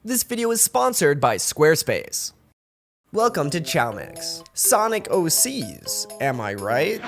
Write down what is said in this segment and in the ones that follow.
This video is sponsored by Squarespace. Welcome to chaomix. Sonic OCs, am I right?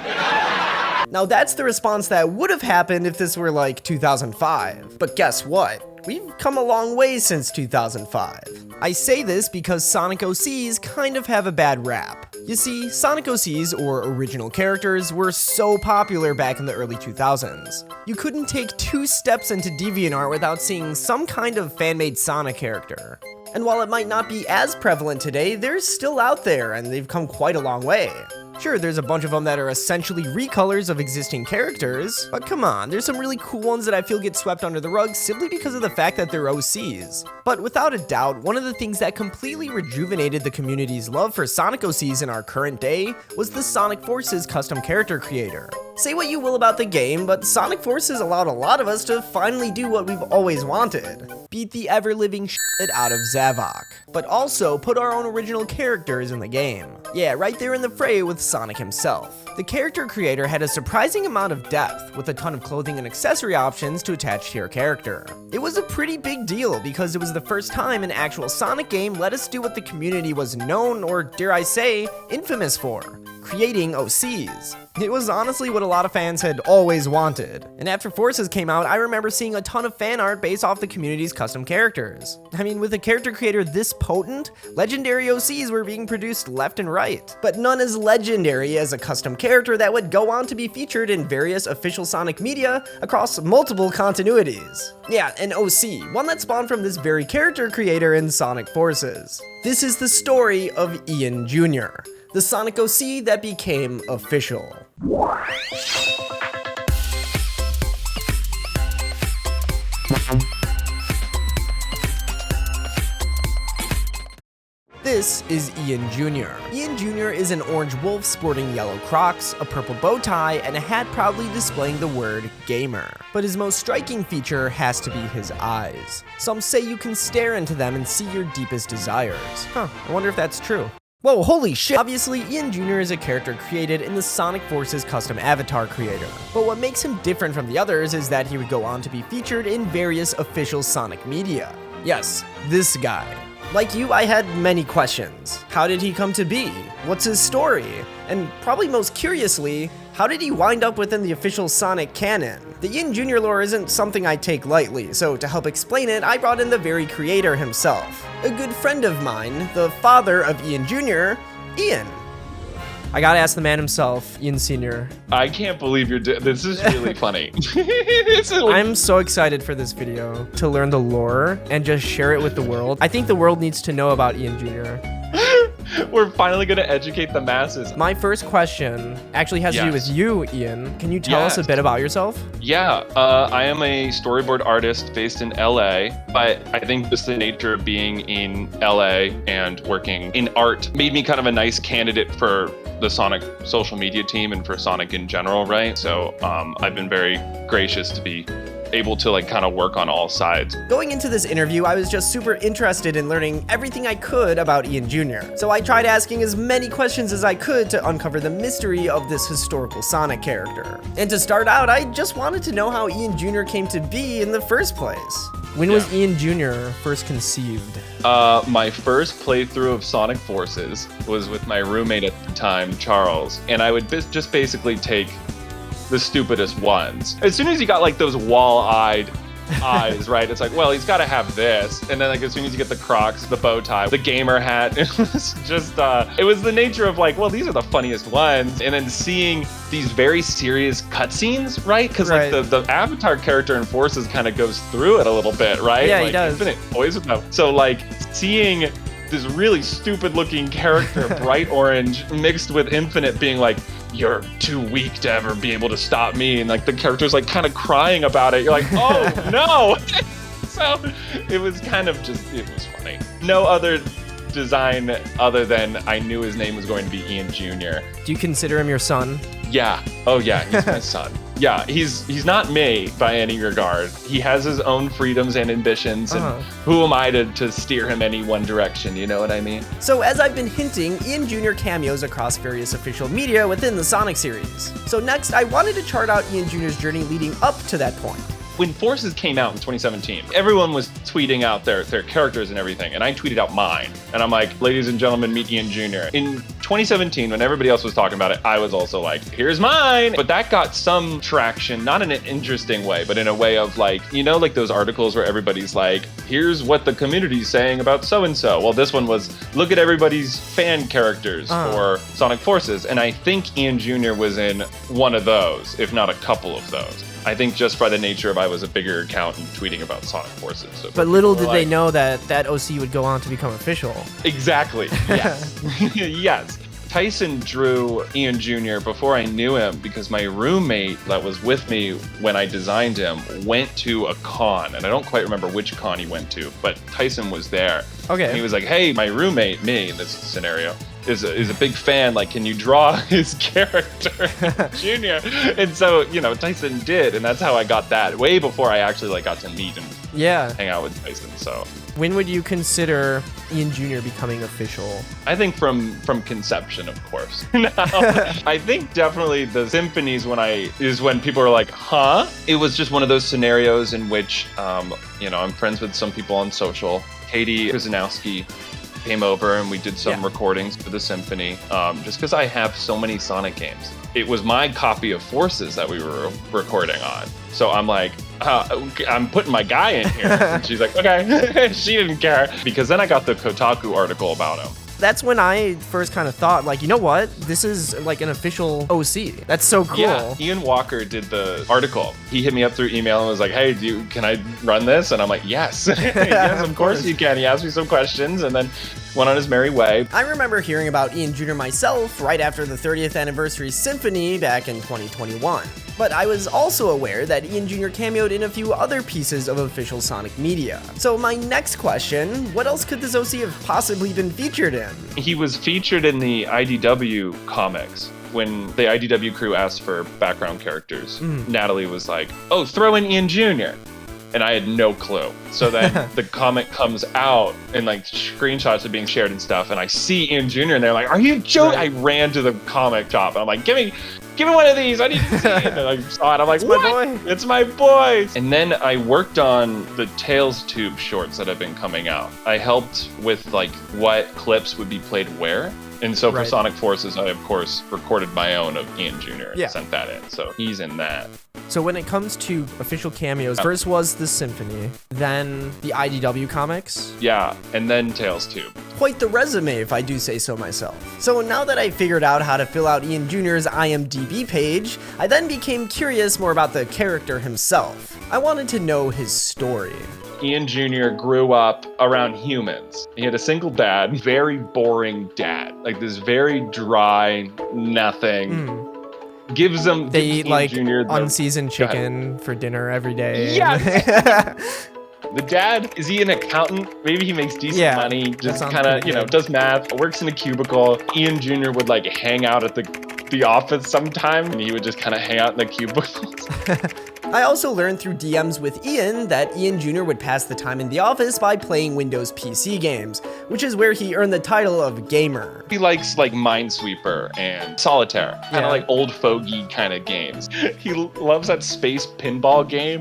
Now that's the response that would have happened if this were like 2005. But guess what? We've come a long way since 2005. I say this because Sonic OCs kind of have a bad rap. You see, Sonic OCs, or original characters, were so popular back in the early 2000s. You couldn't take 2 steps into DeviantArt without seeing some kind of fan-made Sonic character. And while it might not be as prevalent today, they're still out there, and they've come quite a long way. Sure, there's a bunch of them that are essentially recolors of existing characters, but come on, there's some really cool ones that I feel get swept under the rug simply because of the fact that they're OCs. But without a doubt, one of the things that completely rejuvenated the community's love for Sonic OCs in our current day was the Sonic Forces custom character creator. Say what you will about the game, but Sonic Forces allowed a lot of us to finally do what we've always wanted. Beat the ever-living shit out of Zavok, but also put our own original characters in the game. Yeah, right there in the fray with Sonic himself. The character creator had a surprising amount of depth, with a ton of clothing and accessory options to attach to your character. It was a pretty big deal because it was the first time an actual Sonic game let us do what the community was known, or dare I say, infamous for: creating OCs. It was honestly what a lot of fans had always wanted. And after Forces came out, I remember seeing a ton of fan art based off the community's custom characters. I mean, with a character creator this potent, legendary OCs were being produced left and right. But none as legendary as a custom character that would go on to be featured in various official Sonic media across multiple continuities. Yeah, an OC, one that spawned from this very character creator in Sonic Forces. This is the story of Ian Jr., the Sonic OC that became official. This is Ian Jr. Ian Jr. is an orange wolf sporting yellow Crocs, a purple bow tie, and a hat proudly displaying the word gamer. But his most striking feature has to be his eyes. Some say you can stare into them and see your deepest desires. I wonder if that's true. Whoa, holy shit! Obviously, Ian Jr. is a character created in the Sonic Forces custom avatar creator. But what makes him different from the others is that he would go on to be featured in various official Sonic media. Yes, this guy. Like you, I had many questions. How did he come to be? What's his story? And probably most curiously, how did he wind up within the official Sonic canon? The Ian Jr. lore isn't something I take lightly, so to help explain it, I brought in the very creator himself. A good friend of mine, the father of Ian Jr., Ian. I gotta ask the man himself, Ian Sr. I can't believe this is really funny. I'm so excited for this video, to learn the lore and just share it with the world. I think the world needs to know about Ian Jr. We're finally gonna educate the masses. My first question actually has to do with you, Ian. Can you tell us a bit about yourself? Yeah, I am a storyboard artist based in LA, but I think just the nature of being in LA and working in art made me kind of a nice candidate for the Sonic social media team and for Sonic in general, right? So I've been very gracious to be able to kind of work on all sides. Going into this interview, I was just super interested in learning everything I could about Ian Jr. So I tried asking as many questions as I could to uncover the mystery of this historical Sonic character. And to start out, I just wanted to know how Ian Jr. came to be in the first place. When was Ian Jr. first conceived? My first playthrough of Sonic Forces was with my roommate at the time, Charles, and I would just basically take the stupidest ones. As soon as you got those wall-eyed eyes, right? It's well, he's got to have this. And then as soon as you get the Crocs, the bow tie, the gamer hat, it was just, it was the nature of well, these are the funniest ones. And then seeing these very serious cutscenes, right? Because the Avatar character in Forces kind of goes through it a little bit, right? Yeah, he does. Infinite toys with them. So seeing this really stupid looking character, bright orange, mixed with Infinite being you're too weak to ever be able to stop me, and the character's kind of crying about it. You're oh no. So it was kind of it was funny. No other design other than I knew his name was going to be Ian Jr. Do you consider him your son? Yeah. Oh yeah, he's my son. Yeah, he's not me by any regard. He has his own freedoms and ambitions, and who am I to steer him any one direction, you know what I mean? So as I've been hinting, Ian Jr. cameos across various official media within the Sonic series. So next, I wanted to chart out Ian Jr.'s journey leading up to that point. When Forces came out in 2017, everyone was tweeting out their characters and everything, and I tweeted out mine. And I'm like, ladies and gentlemen, meet Ian Jr. In 2017, when everybody else was talking about it, I was also like, here's mine. But that got some traction, not in an interesting way, but in a way of like, you know, like those articles where everybody's like, here's what the community's saying about so-and-so. Well, this one was, look at everybody's fan characters for Sonic Forces. And I think Ian Jr. was in one of those, if not a couple of those. I think just by the nature of I was a bigger account and tweeting about Sonic Forces. So but little did they know that that OC would go on to become official. Exactly. Yes. Yes. Tyson drew Ian Jr. before I knew him because my roommate that was with me when I designed him went to a con, and I don't quite remember which con he went to, but Tyson was there. Okay. And he was like, hey, my roommate, me in this scenario, is a big fan. Like, can you draw his character, Junior? And so, you know, Tyson did, and that's how I got that way before I actually like got to meet and hang out with Tyson. So when would you consider Ian Jr. becoming official? I think from conception, of course. No, I think definitely the symphonies is when people are like, huh? It was just one of those scenarios in which, you know, I'm friends with some people on social. Katie Kuzanowski came over and we did some recordings for the symphony, just because I have so many Sonic games. It was my copy of Forces that we were recording on. So I'm like, I'm putting my guy in here. And she's like, okay. She didn't care. Because then I got the Kotaku article about him. That's when I first kind of thought, like, you know what? This is like an official OC. That's so cool. Yeah, Ian Walker did the article. He hit me up through email and was like, hey, can I run this? And I'm like, yes. Yes, of course you can. He asked me some questions and then went on his merry way. I remember hearing about Ian Jr. myself right after the 30th anniversary symphony back in 2021. But I was also aware that Ian Jr. cameoed in a few other pieces of official Sonic media. So my next question, what else could this OC have possibly been featured in? He was featured in the IDW comics. When the IDW crew asked for background characters, Natalie was like, oh, throw in Ian Jr. And I had no clue. So then the comic comes out and like screenshots are being shared and stuff. And I see Ian Jr. and they're like, are you joking? Right. I ran to the comic shop and I'm like, give me one of these. I need to see it. And I saw it. I'm like, it's what? My boy. It's my boy. And then I worked on the Tales Tube shorts that have been coming out. I helped with like what clips would be played where. And so for Sonic Forces, I, of course, recorded my own of Ian Jr. and sent that in. So he's in that. So when it comes to official cameos, first was the Symphony, then the IDW comics. Yeah, and then Tales Tube. Quite the resume, if I do say so myself. So now that I figured out how to fill out Ian Jr.'s IMDb page, I then became curious more about the character himself. I wanted to know his story. Ian Jr. grew up around humans. He had a single dad, very boring dad. Like this very dry, nothing. Gives them... They eat like unseasoned chicken for dinner every day. Yes! The dad, is he an accountant? Maybe he makes decent money, just kind of, you know, does math, works in a cubicle. Ian Jr. would like hang out at the office sometime, and he would just kind of hang out in the cubicles. I also learned through DMs with Ian that Ian Jr. would pass the time in the office by playing Windows PC games, which is where he earned the title of gamer. He likes like Minesweeper and Solitaire, kind of like old fogey kind of games. He loves that space pinball game.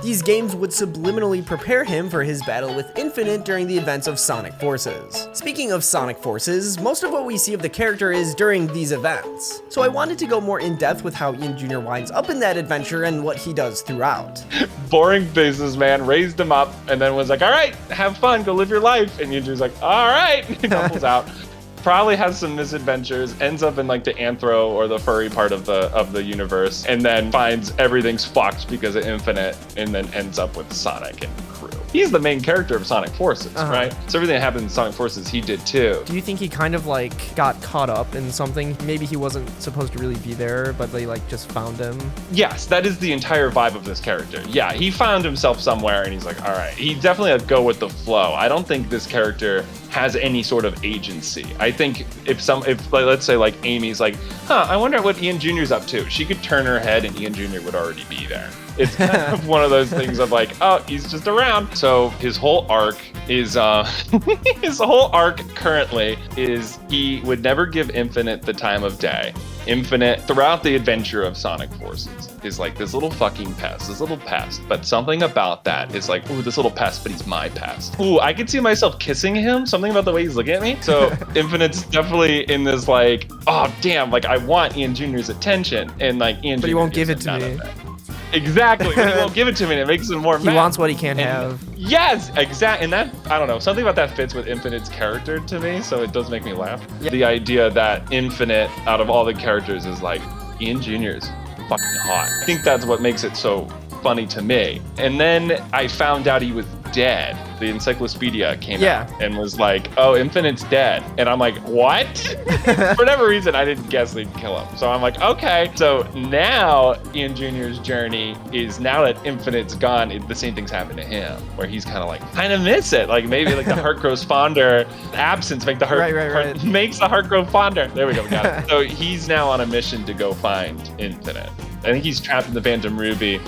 These games would subliminally prepare him for his battle with Infinite during the events of Sonic Forces. Speaking of Sonic Forces, most of what we see of the character is during these events. So I wanted to go more in depth with how Ian Jr. winds up in that adventure and what he does throughout. Boring businessman raised him up and then was like, all right, have fun, go live your life. And Ian Jr.'s like, all right, couples out. Probably has some misadventures, ends up in like the anthro or the furry part of the universe, and then finds everything's fucked because of Infinite, and then ends up with Sonic and crew. He's the main character of Sonic Forces, right? So everything that happened in Sonic Forces, he did too. Do you think he kind of like got caught up in something? Maybe he wasn't supposed to really be there, but they like just found him? Yes, that is the entire vibe of this character. Yeah, he found himself somewhere and he's like, all right. He definitely had to go with the flow. I don't think this character has any sort of agency. I think if like, let's say like Amy's like, I wonder what Ian Jr.'s up to. She could turn her head and Ian Jr. would already be there. It's kind of one of those things of like, oh, he's just around. So his whole arc is, currently is he would never give Infinite the time of day. Infinite, throughout the adventure of Sonic Forces, is like this little fucking pest, but something about that is like, ooh, this little pest, but he's my pest. Ooh, I could see myself kissing him, something about the way he's looking at me. So Infinite's definitely in this like, oh damn, like I want Ian Jr.'s attention, and like Ian Jr. But he won't give it to me. Exactly, but he won't give it to me, and it makes him more mad. He wants what he can't have. Yes, exactly. And that, I don't know, something about that fits with Infinite's character to me, so it does make me laugh. Yeah. The idea that Infinite, out of all the characters, is like, Ian Jr. is fucking hot. I think that's what makes it so funny to me. And then I found out he was dead. The encyclopedia came out and was like, oh, Infinite's dead. And I'm like, what? For whatever reason, I didn't guess they'd kill him. So I'm like, okay. So now Ian Jr.'s journey is, now that Infinite's gone, the same things happen to him, where he's kind of miss it. Like maybe like the heart grows fonder, absence make the heart, makes the heart grow fonder. There we go, we got it. So he's now on a mission to go find Infinite. I think he's trapped in the Phantom Ruby,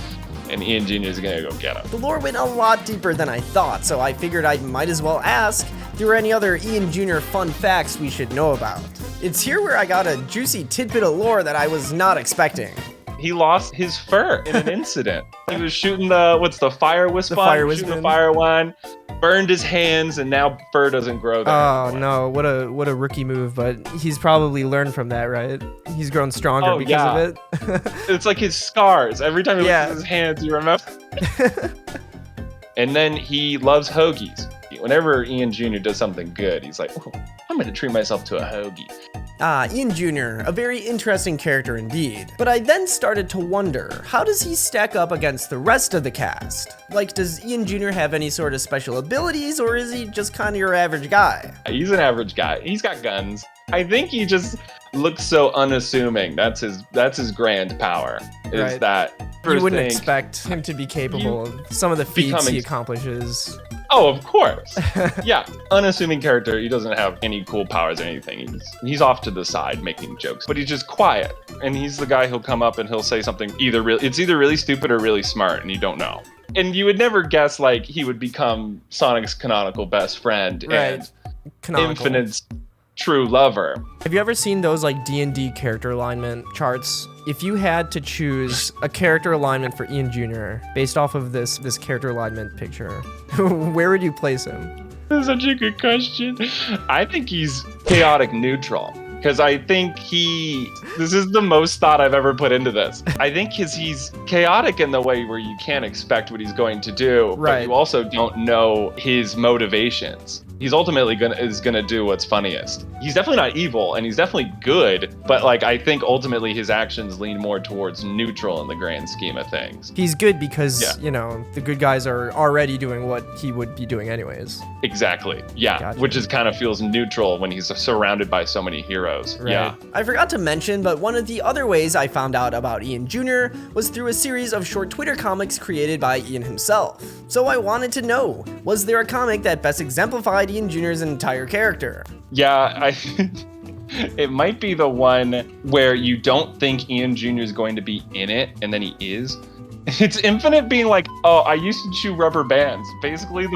and Ian Jr. is gonna go get him. The lore went a lot deeper than I thought, so I figured I might as well ask if there were any other Ian Jr. fun facts we should know about. It's here where I got a juicy tidbit of lore that I was not expecting. He lost his fur in an incident. He was shooting the fire wisp one, shooting the fire one, burned his hands, and now fur doesn't grow there anymore. No, what a rookie move, but he's probably learned from that, right? He's grown stronger because of it. It's like his scars. Every time he looks at his hands, you remember. And then he loves hoagies. Whenever Ian Jr. does something good, he's like, oh, I'm gonna treat myself to a hoagie. Ian Jr., a very interesting character indeed. But I then started to wonder, how does he stack up against the rest of the cast? Like, does Ian Jr. have any sort of special abilities, or is he just kind of your average guy? He's an average guy. He's got guns. I think he just looks so unassuming. That's his grand power, is that you wouldn't expect him to be capable of some of the feats he accomplishes. Oh, of course. Yeah, unassuming character. He doesn't have any cool powers or anything. He's off to the side making jokes, but he's just quiet. And he's the guy who'll come up and he'll say something it's either really stupid or really smart, and you don't know. And you would never guess like he would become Sonic's canonical best friend and Infinite's true lover. Have you ever seen those like D&D character alignment charts? If you had to choose a character alignment for Ian Jr. based off of this character alignment picture, where would you place him? That's such a good question. I think he's chaotic neutral. Because I think this is the most thought I've ever put into this. I think he's chaotic in the way where you can't expect what he's going to do, but you also don't know his motivations. He's ultimately gonna do what's funniest. He's definitely not evil, and he's definitely good, but like I think ultimately his actions lean more towards neutral in the grand scheme of things. He's good because, you know, the good guys are already doing what he would be doing anyways. Exactly, yeah, gotcha. Which is kind of feels neutral when he's surrounded by so many heroes. Right. Yeah. I forgot to mention, but one of the other ways I found out about Ian Jr. was through a series of short Twitter comics created by Ian himself. So I wanted to know, was there a comic that best exemplified Ian Jr.'s entire character? Yeah, it might be the one where you don't think Ian Jr. is going to be in it, and then he is. It's Infinite being like, oh, I used to chew rubber bands. Basically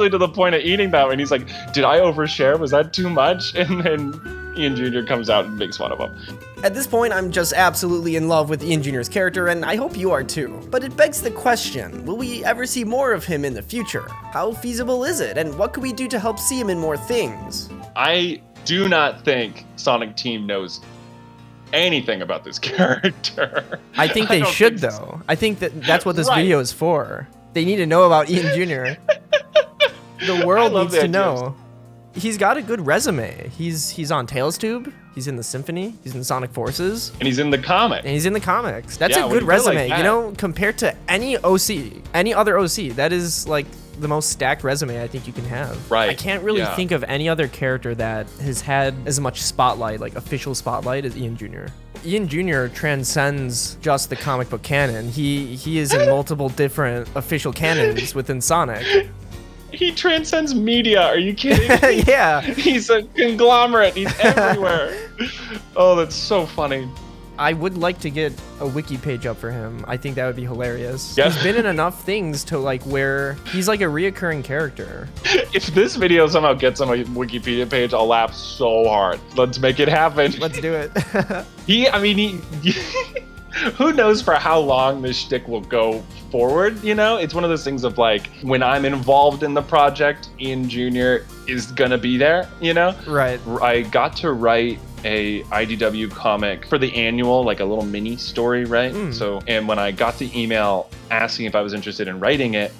to the point of eating them, and he's like, did I overshare? Was that too much? And then Ian Jr. comes out and makes fun of him. At this point, I'm just absolutely in love with Ian Jr.'s character, and I hope you are too. But it begs the question, will we ever see more of him in the future? How feasible is it, and what could we do to help see him in more things? I do not think Sonic Team knows anything about this character. I think they should, though. I think that's what this video is for. They need to know about Ian Jr. The world needs to know. He's got a good resume. He's on Tails Tube. He's in the Symphony. He's in Sonic Forces. And he's in the comics. That's a good resume. You know, compared to any other OC, that is like the most stacked resume I think you can have. Right. I can't really think of any other character that has had as much spotlight, like official spotlight, as Ian Jr. Ian Jr. transcends just the comic book canon. He is in multiple different official canons within Sonic. He transcends media. Are you kidding? Yeah. He's a conglomerate. He's everywhere. Oh, that's so funny. I would like to get a wiki page up for him. I think that would be hilarious. Yeah. He's been in enough things to like where he's like a reoccurring character. If this video somehow gets on my Wikipedia page, I'll laugh so hard. Let's make it happen. Let's do it. He who knows for how long this shtick will go forward, you know? It's one of those things of like, when I'm involved in the project, Ian Jr. is gonna be there, you know? Right. I got to write a IDW comic for the annual, like a little mini story, right? So, and when I got the email asking if I was interested in writing it,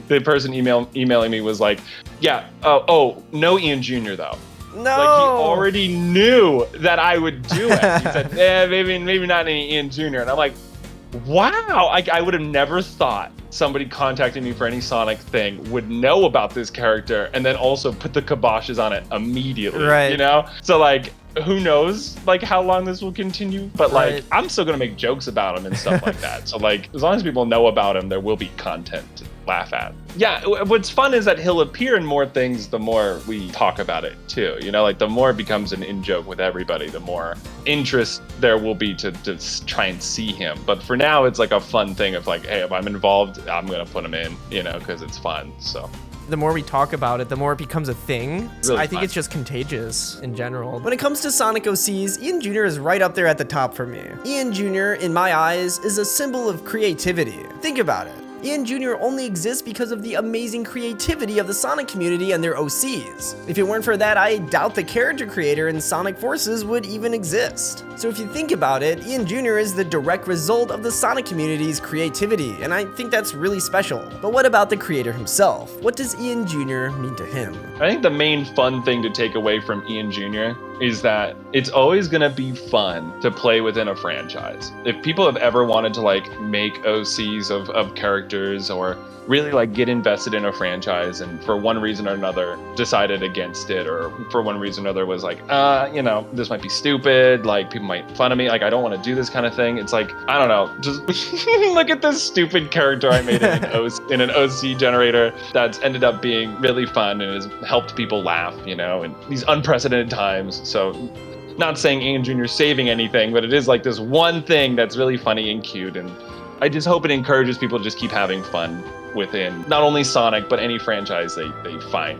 the person emailing me was like, yeah, no Ian Jr. though. No. Like, he already knew that I would do it. He said, maybe not any Ian Jr. And I'm like, wow, I would have never thought somebody contacting me for any Sonic thing would know about this character and then also put the kiboshes on it immediately, right. You know? So like, who knows like how long this will continue, but like right. I'm still gonna make jokes about him and stuff like that. So like, as long as people know about him, there will be content to laugh at. Yeah, what's fun is that he'll appear in more things the more we talk about it too. You know, like the more it becomes an in-joke with everybody, the more interest there will be to try and see him. But for now, it's like a fun thing of like, hey, if I'm involved, I'm gonna put him in, you know, because it's fun. So the more we talk about it, the more it becomes a thing. Really I think fun. it's just contagious in general. When it comes to Sonic OCs, Ian Jr. is right up there at the top for me. Ian Jr., in my eyes, is a symbol of creativity. Think about it. Ian Jr. only exists because of the amazing creativity of the Sonic community and their OCs. If it weren't for that, I doubt the character creator in Sonic Forces would even exist. So if you think about it, Ian Jr. is the direct result of the Sonic community's creativity, and I think that's really special. But what about the creator himself? What does Ian Jr. mean to him? I think the main fun thing to take away from Ian Jr. is that it's always gonna be fun to play within a franchise. If people have ever wanted to like make OCs of characters or really like get invested in a franchise and for one reason or another decided against it, or for one reason or another was like, you know, this might be stupid, like people might fun of me, like I don't want to do this kind of thing. It's like, I don't know, just look at this stupid character I made in an OC generator that's ended up being really fun and has helped people laugh, you know, in these unprecedented times. So not saying Ian Jr. is saving anything, but it is like this one thing that's really funny and cute, and I just hope it encourages people to just keep having fun within not only Sonic, but any franchise they find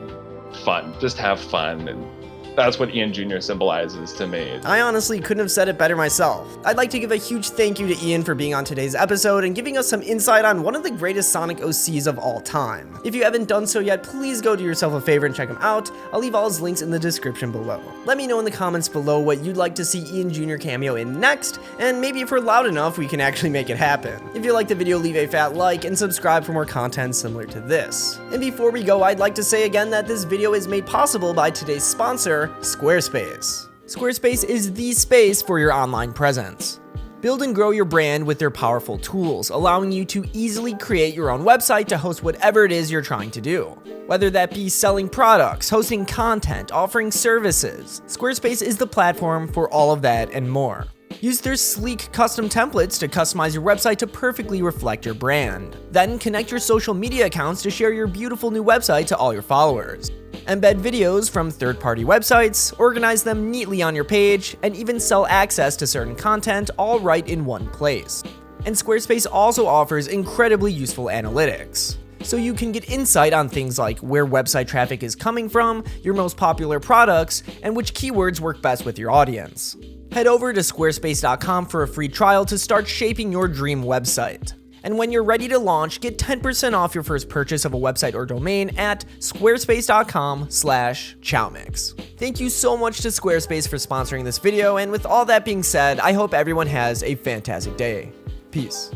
fun. Just have fun, and that's what Ian Jr. symbolizes to me. I honestly couldn't have said it better myself. I'd like to give a huge thank you to Ian for being on today's episode and giving us some insight on one of the greatest Sonic OCs of all time. If you haven't done so yet, please go do yourself a favor and check him out. I'll leave all his links in the description below. Let me know in the comments below what you'd like to see Ian Jr. cameo in next, and maybe if we're loud enough, we can actually make it happen. If you liked the video, leave a fat like and subscribe for more content similar to this. And before we go, I'd like to say again that this video is made possible by today's sponsor, Squarespace. Squarespace is the space for your online presence. Build and grow your brand with their powerful tools, allowing you to easily create your own website to host whatever it is you're trying to do. Whether that be selling products, hosting content, offering services, Squarespace is the platform for all of that and more. Use their sleek custom templates to customize your website to perfectly reflect your brand. Then connect your social media accounts to share your beautiful new website to all your followers. Embed videos from third-party websites, organize them neatly on your page, and even sell access to certain content all right in one place. And Squarespace also offers incredibly useful analytics, so you can get insight on things like where website traffic is coming from, your most popular products, and which keywords work best with your audience. Head over to squarespace.com for a free trial to start shaping your dream website. And when you're ready to launch, get 10% off your first purchase of a website or domain at squarespace.com/chaomix. Thank you so much to Squarespace for sponsoring this video, and with all that being said, I hope everyone has a fantastic day. Peace.